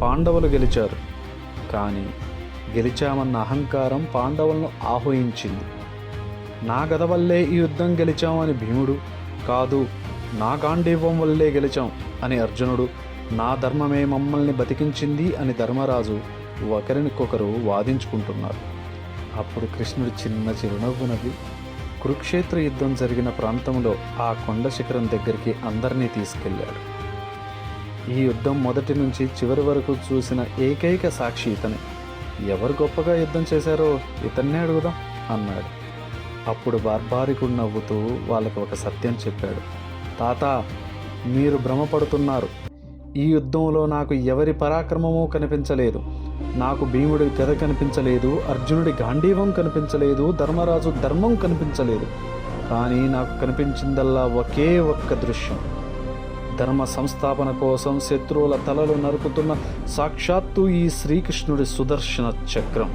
పాండవులు గెలిచారు. కానీ గెలిచామన్న అహంకారం పాండవులను ఆహ్వానించింది. నా గద వల్లే ఈ యుద్ధం గెలిచామని భీముడు, కాదు నా గాంధీవం వల్లే గెలిచాం అని అర్జునుడు, నా ధర్మమే మమ్మల్ని బతికించింది అని ధర్మరాజు ఒకరినికొకరు వాదించుకుంటున్నారు. అప్పుడు కృష్ణుడు చిన్న చిరునవ్వు నవ్వి కురుక్షేత్ర యుద్ధం జరిగిన ప్రాంతంలో ఆ కొండ శిఖరం దగ్గరికి అందరినీ తీసుకెళ్లాడు. ఈ యుద్ధం మొదటి నుంచి చివరి వరకు చూసిన ఏకైక సాక్షి ఇతనే. ఎవరు గొప్పగా యుద్ధం చేశారో ఇతన్నే అడుగుదాం అన్నాడు. అప్పుడు బార్బారికుడు నవ్వుతూ వాళ్ళకి ఒక సత్యం చెప్పాడు. తాత, మీరు భ్రమపడుతున్నారు. ఈ యుద్ధంలో నాకు ఎవరి పరాక్రమమూ కనిపించలేదు. నాకు భీముడి గద కనిపించలేదు, అర్జునుడి గాంధీవం కనిపించలేదు, ధర్మరాజు ధర్మం కనిపించలేదు. కానీ నాకు కనిపించిందల్లా ఒకే ఒక్క దృశ్యం. ధర్మ సంస్థాపన కోసం శత్రువుల తలలు నరుకుతున్న సాక్షాత్తు ఈ శ్రీకృష్ణుడి సుదర్శన చక్రం,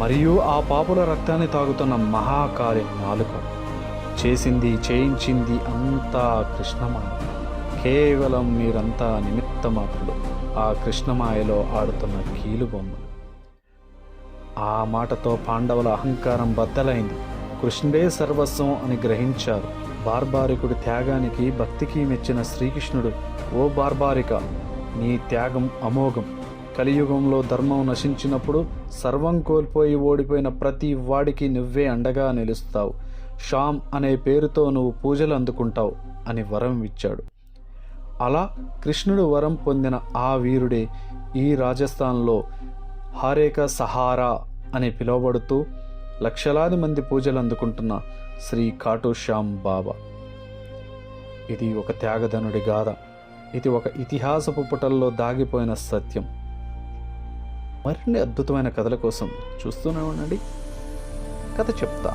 మరియు ఆ పాపుల రక్తాన్ని తాగుతున్న మహాకాళి నాలుక. చేసింది చేయించింది అంతా కృష్ణమాయ. కేవలం మీరంతా నిమిత్త మాత్రులు, ఆ కృష్ణమాయలో ఆడుతున్న కీలుబొమ్మలు. ఆ మాటతో పాండవుల అహంకారం బద్దలైంది. కృష్ణుడే సర్వస్వం అని గ్రహించారు. బార్బారికుడి త్యాగానికి భక్తికి మెచ్చిన శ్రీకృష్ణుడు, ఓ బార్బారిక, నీ త్యాగం అమోఘం. కలియుగంలో ధర్మం నశించినప్పుడు సర్వం కోల్పోయి ఓడిపోయిన ప్రతి వాడికి నువ్వే అండగా నిలుస్తావు. శ్యామ్ అనే పేరుతో నువ్వు పూజలు అందుకుంటావు అని వరం ఇచ్చాడు. అలా కృష్ణుడు వరం పొందిన ఆ వీరుడే ఈ రాజస్థాన్లో హారేక సహారా అని పిలువబడుతూ లక్షలాది మంది పూజలు అందుకుంటున్న శ్రీ ఖాటు శ్యామ్ బాబా. ఇది ఒక త్యాగధనుడి గాథ. ఇది ఒక ఇతిహాసపు పుటల్లో దాగిపోయిన సత్యం. మరిన్ని అద్భుతమైన కథల కోసం చూస్తూనే ఉండండి. కథ చెప్తా.